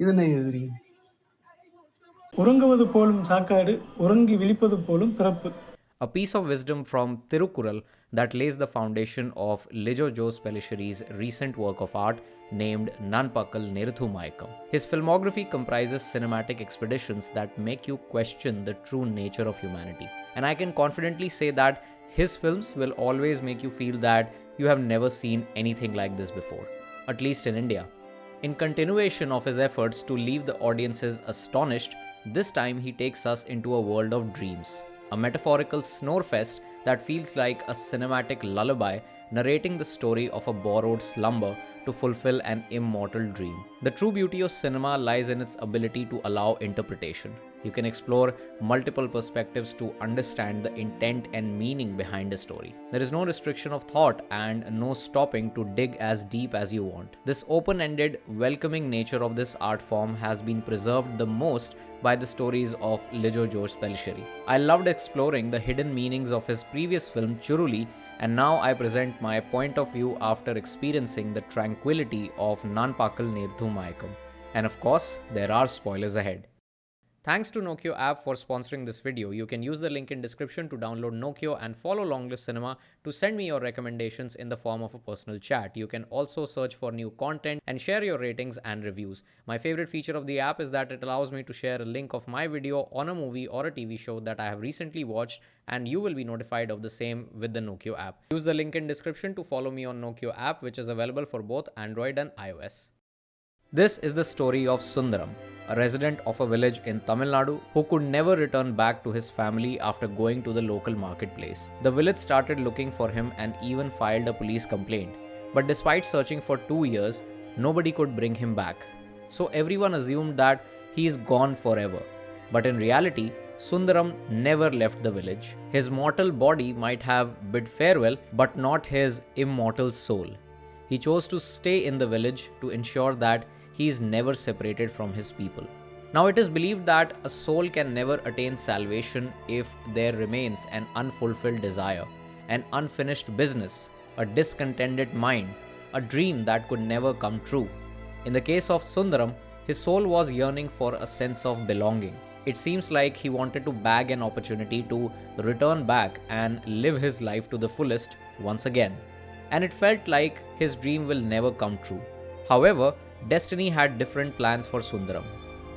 இதென்ன எழுதுறீங்க? உறங்குவது போலும் சாக்காடு, உறங்கி விழிப்பது போலும் பிறப்பு. A piece of wisdom from Tirukkural that lays the foundation of Lijo Jose Pellisheri's recent work of art named Nanpakal Nerathu Mayakkam. His filmography comprises cinematic expeditions that make you question the true nature of humanity. And I can confidently say that his films will always make you feel that you have never seen anything like this before, at least in India. In continuation of his efforts to leave the audiences astonished, this time he takes us into a world of dreams. A metaphorical snorefest that feels like a cinematic lullaby narrating the story of a borrowed slumber to fulfill an immortal dream. The true beauty of cinema lies in its ability to allow interpretation. You can explore multiple perspectives to understand the intent and meaning behind a story. There is no restriction of thought and no stopping to dig as deep as you want. This open-ended, welcoming nature of this art form has been preserved the most by the stories of Lijo Jose Pellisheri. I loved exploring the hidden meanings of his previous film Churuli, and now I present my point of view after experiencing the tranquility of Nanpakal Nerathu Mayakkam. And of course, there are spoilers ahead. Thanks to Nokio app for sponsoring this video. You can use the link in description to download Nokio and follow Longlist Cinema to send me your recommendations in the form of a personal chat. You can also search for new content and share your ratings and reviews. My favorite feature of the app is that it allows me to share a link of my video on a movie or a TV show that I have recently watched, and you will be notified of the same with the Nokio app. Use the link in description to follow me on Nokio app, which is available for both Android and iOS. This is the story of Sundaram, a resident of a village in Tamil Nadu who could never return back to his family after going to the local marketplace. The village started looking for him and even filed a police complaint. But despite searching for 2 years, nobody could bring him back. So everyone assumed that he is gone forever. But in reality, Sundaram never left the village. His mortal body might have bid farewell, but not his immortal soul. He chose to stay in the village to ensure that he is never separated from his people. Now it is believed that a soul can never attain salvation if there remains an unfulfilled desire, an unfinished business, a discontented mind, a dream that could never come true. In the case of Sundaram, his soul was yearning for a sense of belonging. It seems like he wanted to bag an opportunity to return back and live his life to the fullest once again. And it felt like his dream will never come true. However, destiny had different plans for Sundaram.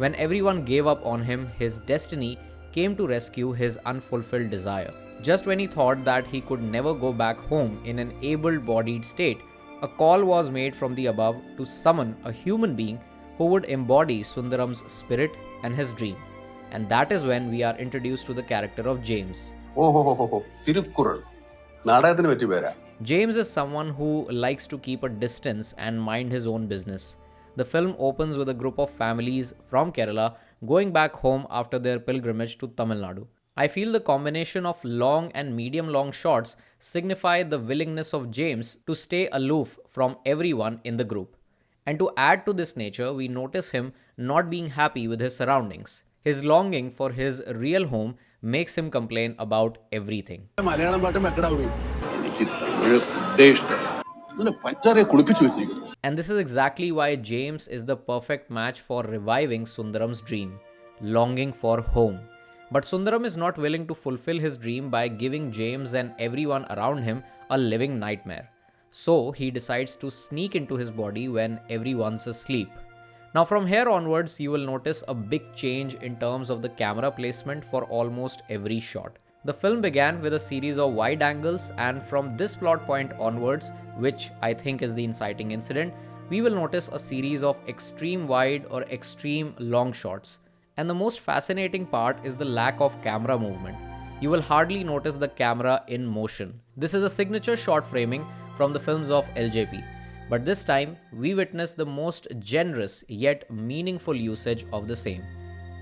When everyone gave up on him, his destiny came to rescue his unfulfilled desire. Just when he thought that he could never go back home in an able-bodied state, a call was made from the above to summon a human being who would embody Sundaram's spirit and his dream. And that is when we are introduced to the character of James. Tirukkural. നാടകത്തിന് പറ്റി പേരാ. James is someone who likes to keep a distance and mind his own business. The film opens with a group of families from Kerala going back home after their pilgrimage to Tamil Nadu. I feel the combination of long and medium-long shots signify the willingness of James to stay aloof from everyone in the group. And to add to this nature, we notice him not being happy with his surroundings. His longing for his real home makes him complain about everything. And this is exactly why James is the perfect match for reviving Sundaram's dream, longing for home. But Sundaram is not willing to fulfill his dream by giving James and everyone around him a living nightmare. So he decides to sneak into his body when everyone's asleep. Now from here onwards, you will notice a big change in terms of the camera placement for almost every shot. The film began with a series of wide angles, and from this plot point onwards, which I think is the inciting incident, we will notice a series of extreme wide or extreme long shots. And the most fascinating part is the lack of camera movement. You will hardly notice the camera in motion. This is a signature shot framing from the films of LJP. But this time, we witness the most generous yet meaningful usage of the same.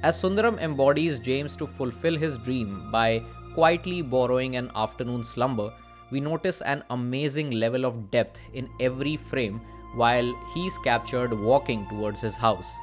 As Sundaram embodies James to fulfill his dream by quietly borrowing an afternoon slumber, we notice an amazing level of depth in every frame while he's captured walking towards his house.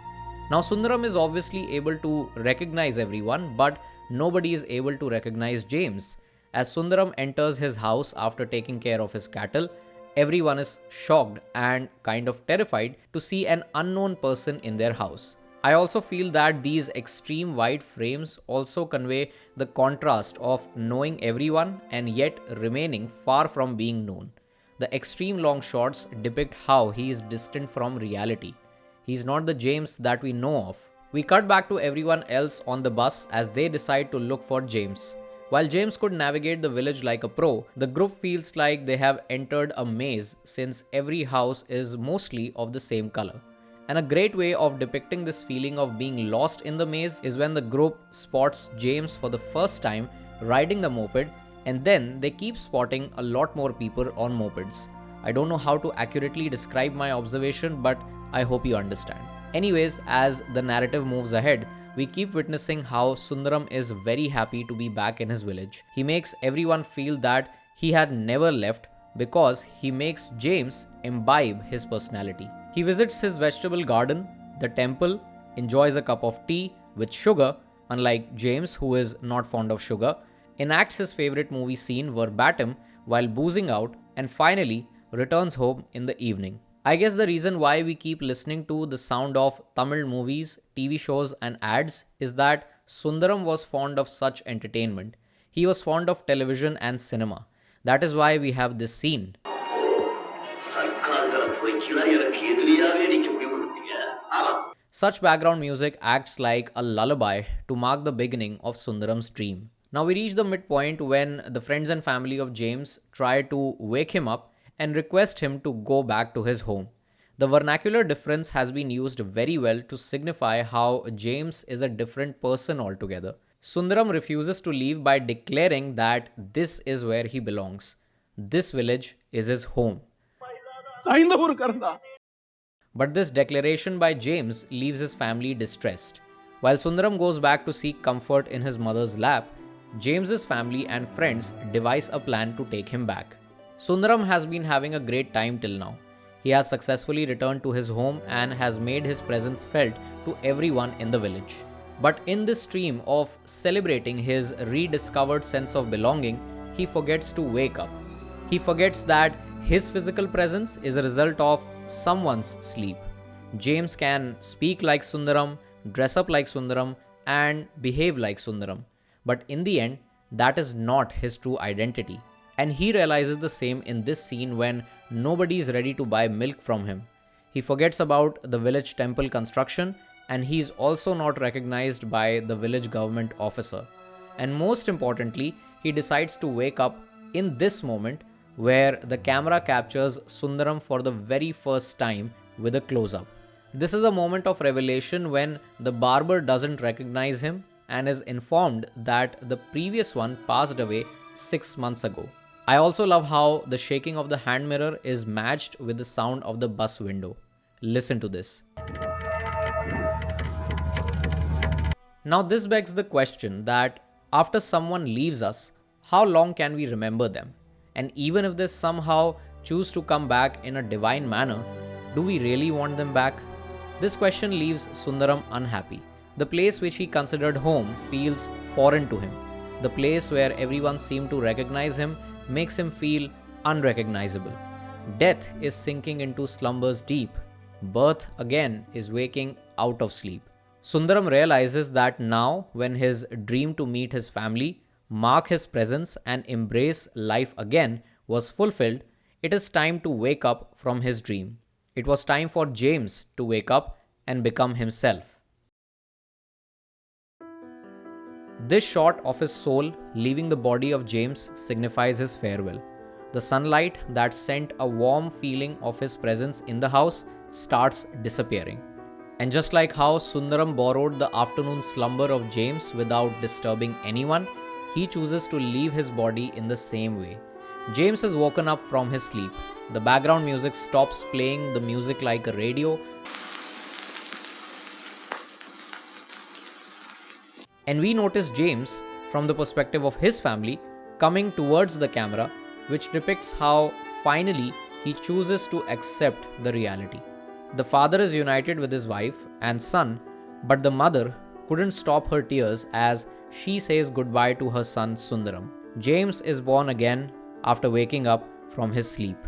Now Sundaram is obviously able to recognize everyone, but nobody is able to recognize James. As Sundaram enters his house after taking care of his cattle, everyone is shocked and kind of terrified to see an unknown person in their house. I also feel that these extreme wide frames also convey the contrast of knowing everyone and yet remaining far from being known. The extreme long shots depict how he is distant from reality. He is not the James that we know of. We cut back to everyone else on the bus as they decide to look for James. While James could navigate the village like a pro, the group feels like they have entered a maze since every house is mostly of the same color. And a great way of depicting this feeling of being lost in the maze is when the group spots James for the first time riding the moped, and then they keep spotting a lot more people on mopeds. I don't know how to accurately describe my observation, but I hope you understand. Anyways, as the narrative moves ahead, we keep witnessing how Sundaram is very happy to be back in his village. He makes everyone feel that he had never left because he makes James imbibe his personality. He visits his vegetable garden, the temple, enjoys a cup of tea with sugar, unlike James, who is not fond of sugar, enacts his favorite movie scene verbatim while boozing out, and finally returns home in the evening. I guess the reason why we keep listening to the sound of Tamil movies, TV shows, and ads is that Sundaram was fond of such entertainment. He was fond of television and cinema. That is why we have this scene. Such background music acts like a lullaby to mark the beginning of Sundaram's dream. Now we reach the midpoint when the friends and family of James try to wake him up and request him to go back to his home. The vernacular difference has been used very well to signify how James is a different person altogether. Sundaram refuses to leave by declaring that this is where he belongs. This village is his home. But this declaration by James leaves his family distressed. While Sundaram goes back to seek comfort in his mother's lap, James's family and friends devise a plan to take him back. Sundaram has been having a great time till now. He has successfully returned to his home and has made his presence felt to everyone in the village. But in this stream of celebrating his rediscovered sense of belonging, he forgets to wake up. He forgets that his physical presence is a result of someone's sleep. James can speak like Sundaram, dress up like Sundaram, and behave like Sundaram. But in the end, that is not his true identity. And he realizes the same in this scene when nobody is ready to buy milk from him. He forgets about the village temple construction, and he is also not recognized by the village government officer. And most importantly, he decides to wake up in this moment where the camera captures Sundaram for the very first time with a close-up. This is a moment of revelation when the barber doesn't recognize him and is informed that the previous one passed away 6 months ago. I also love how the shaking of the hand mirror is matched with the sound of the bus window. Listen to this. Now this begs the question that after someone leaves us, how long can we remember them? And even if they somehow choose to come back in a divine manner, do we really want them back? This question leaves Sundaram unhappy. The place which he considered home feels foreign to him. The place where everyone seemed to recognize him makes him feel unrecognizable. Death is sinking into slumber's deep. Birth again is waking out of sleep. Sundaram realizes that now, when his dream to meet his family, mark his presence and embrace life again was fulfilled, it is time to wake up from his dream. It was time for James to wake up and become himself. This shot of his soul leaving the body of James signifies his farewell. The sunlight that sent a warm feeling of his presence in the house starts disappearing. And just like how Sundaram borrowed the afternoon slumber of James without disturbing anyone, he chooses to leave his body in the same way. James has woken up from his sleep. The background music stops playing the music like a radio, and we notice James, from the perspective of his family, coming towards the camera, which depicts how finally he chooses to accept the reality. The father is united with his wife and son, but the mother couldn't stop her tears as she says goodbye to her son Sundaram. James is born again after waking up from his sleep.